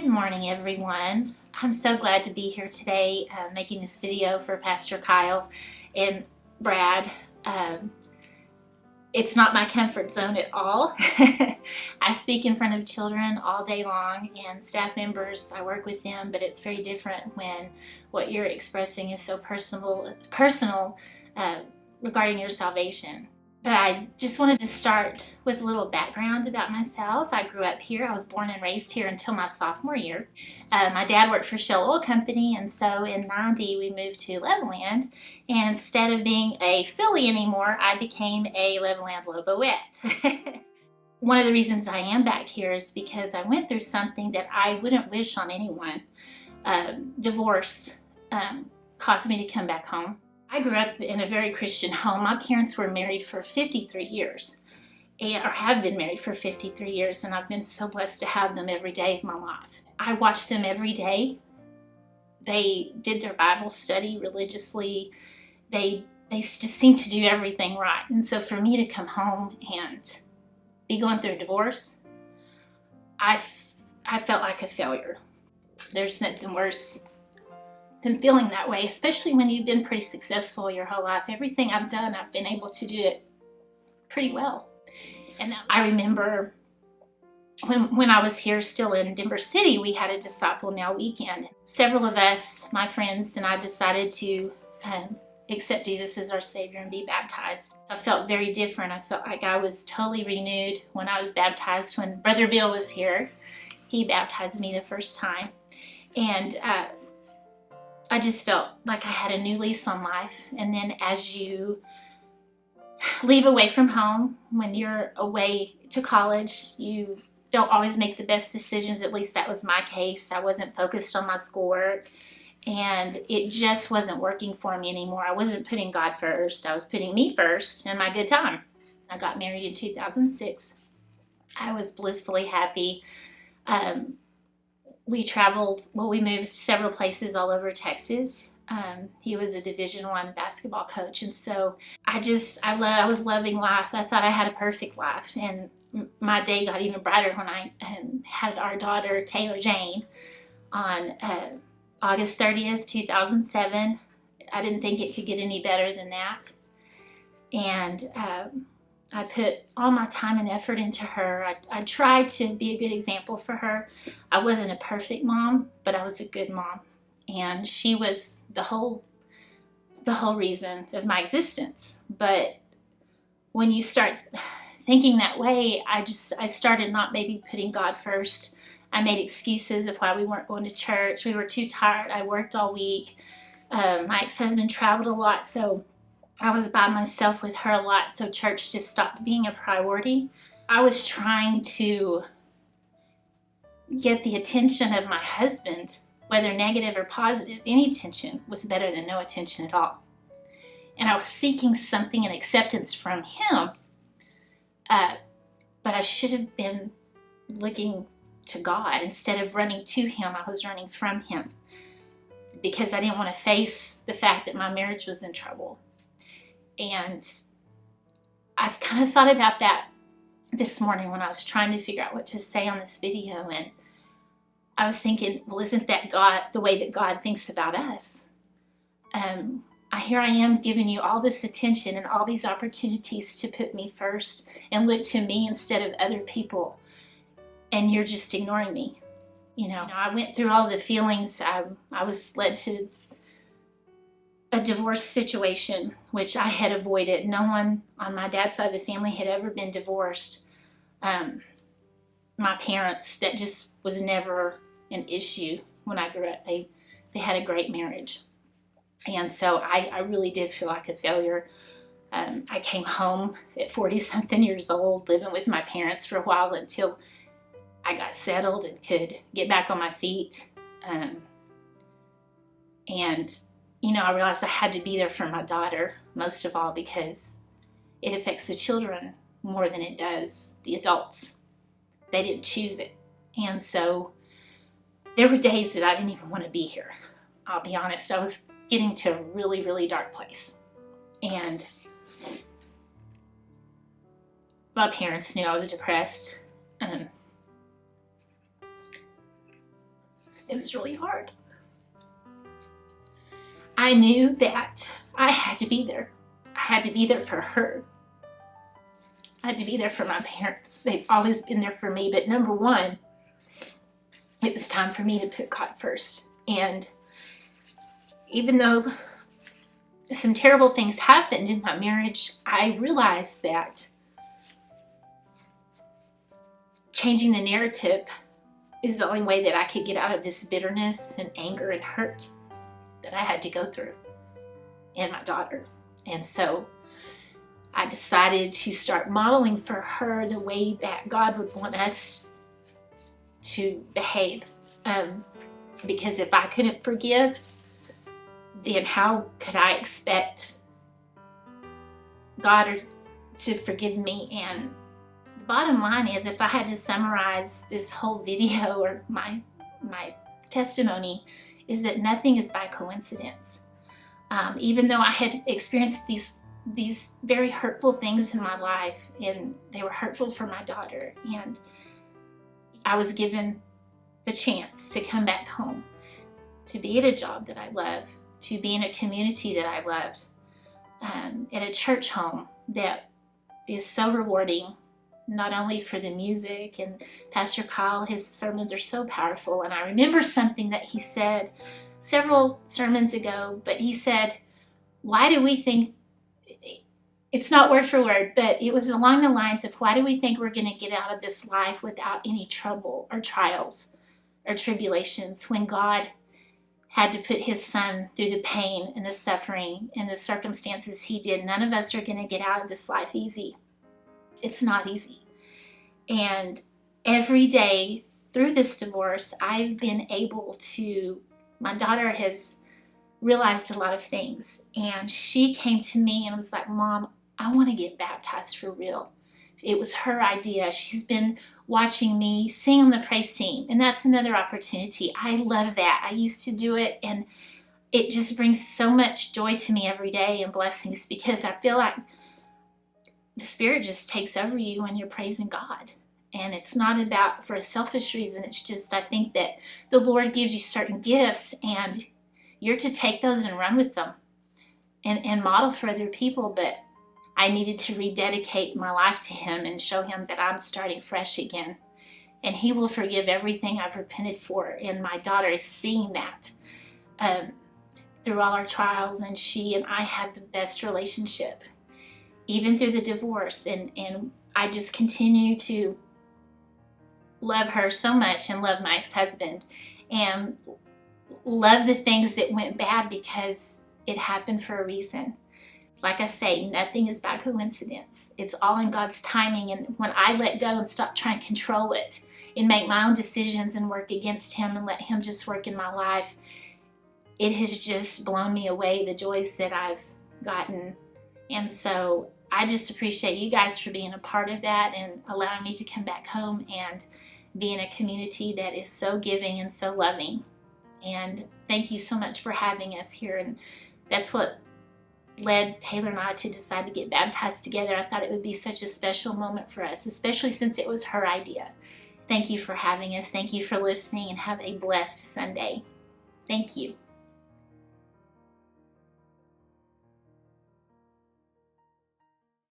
Good morning, everyone. I'm so glad to be here today making this video for Pastor Kyle and Brad. It's not my comfort zone at all. I speak in front of children all day long and staff members. I work with them, but it's very different when what you're expressing is so personal regarding your salvation. But I just wanted to start with a little background about myself. I grew up here. I was born and raised here until my sophomore year. My dad worked for Shell Oil Company, and so in '90 we moved to Levelland. And instead of being a filly anymore, I became a Levelland Loboette. One of the reasons I am back here is because I went through something that I wouldn't wish on anyone. Divorce caused me to come back home. I grew up in a very Christian home. My parents were married for 53 years, or have been married for 53 years, and I've been so blessed to have them every day of my life. I watched them every day. They did their Bible study religiously. They just seemed to do everything right. And so for me to come home and be going through a divorce, I felt like a failure. There's nothing worse than feeling that way, especially when you've been pretty successful your whole life. Everything I've done, I've been able to do it pretty well. And I remember when I was here still in Denver City, we had a Disciple Now weekend. Several of us, my friends and I, decided to accept Jesus as our Savior and be baptized. I felt very different. I felt like I was totally renewed when I was baptized. When Brother Bill was here, he baptized me the first time. And I just felt like I had a new lease on life. And then as you leave away from home, when you're away to college, you don't always make the best decisions. At least that was my case. I wasn't focused on my schoolwork, and it just wasn't working for me anymore. I wasn't putting God first. I was putting me first and my good time. I got married in 2006. I was blissfully happy. We traveled, we moved several places all over Texas. He was a Division I basketball coach, and so I was loving life. I thought I had a perfect life, and my day got even brighter when I had our daughter, Taylor Jane, on August 30th, 2007. I didn't think it could get any better than that, and I put all my time and effort into her. I tried to be a good example for her. I wasn't a perfect mom, but I was a good mom. And she was the whole reason of my existence. But when you start thinking that way, I started not maybe putting God first. I made excuses of why we weren't going to church. We were too tired. I worked all week. My ex-husband traveled a lot, so I was by myself with her a lot, so church just stopped being a priority. I was trying to get the attention of my husband, whether negative or positive. Any attention was better than no attention at all. And I was seeking something, an acceptance from him, but I should have been looking to God. Instead of running to him, I was running from him because I didn't want to face the fact that my marriage was in trouble. And I've kind of thought about that this morning when I was trying to figure out what to say on this video, and I was thinking, well, isn't that God, the way that God thinks about us? Here I am giving you all this attention and all these opportunities to put me first and look to me instead of other people, and you're just ignoring me. I went through all the feelings. I was led to a divorce situation, which I had avoided. No one on my dad's side of the family had ever been divorced. My parents, that just was never an issue when I grew up. They had a great marriage. And so I really did feel like a failure. I came home at 40-something years old, living with my parents for a while until I got settled and could get back on my feet. I realized I had to be there for my daughter, most of all, because it affects the children more than it does the adults. They didn't choose it. And so there were days that I didn't even want to be here. I'll be honest, I was getting to a really, really dark place. And my parents knew I was depressed. It was really hard. I knew that I had to be there. I had to be there for her. I had to be there for my parents. They've always been there for me, but number one, it was time for me to put God first. And even though some terrible things happened in my marriage, I realized that changing the narrative is the only way that I could get out of this bitterness and anger and hurt that I had to go through, and my daughter. And so I decided to start modeling for her the way that God would want us to behave. Because if I couldn't forgive, then how could I expect God to forgive me? And the bottom line is, if I had to summarize this whole video or my testimony, is that nothing is by coincidence. Even though I had experienced these very hurtful things in my life, and they were hurtful for my daughter, and I was given the chance to come back home, to be at a job that I love, to be in a community that I loved, at a church home that is so rewarding, not only for the music, and Pastor Kyle, his sermons are so powerful. And I remember something that he said several sermons ago, but he said, why do we think, it's not word for word, but it was along the lines of, why do we think we're going to get out of this life without any trouble or trials or tribulations, when God had to put his son through the pain and the suffering and the circumstances he did? None of us are going to get out of this life easy. It's not easy. And every day through this divorce, I've been able to, my daughter has realized a lot of things, and she came to me and was like, Mom, I want to get baptized for real. It was her idea. She's been watching me sing on the praise team, and that's another opportunity. I love that. I used to do it, and it just brings so much joy to me every day and blessings, because I feel like the Spirit just takes over you when you're praising God. And it's not about for a selfish reason. It's just, I think that the Lord gives you certain gifts, and you're to take those and run with them and model for other people. But I needed to rededicate my life to him and show him that I'm starting fresh again. And he will forgive everything I've repented for. And my daughter is seeing that through all our trials. And she and I had the best relationship, even through the divorce. And I just continue to love her so much, and love my ex-husband, and love the things that went bad, because it happened for a reason. Like I say, nothing is by coincidence. It's all in God's timing. And when I let go and stop trying to control it and make my own decisions and work against him and let him just work in my life, it has just blown me away, the joys that I've gotten. And so I just appreciate you guys for being a part of that and allowing me to come back home and be in a community that is so giving and so loving. And thank you so much for having us here. And that's what led Taylor and I to decide to get baptized together. I thought it would be such a special moment for us, especially since it was her idea. Thank you for having us. Thank you for listening, and have a blessed Sunday. Thank you.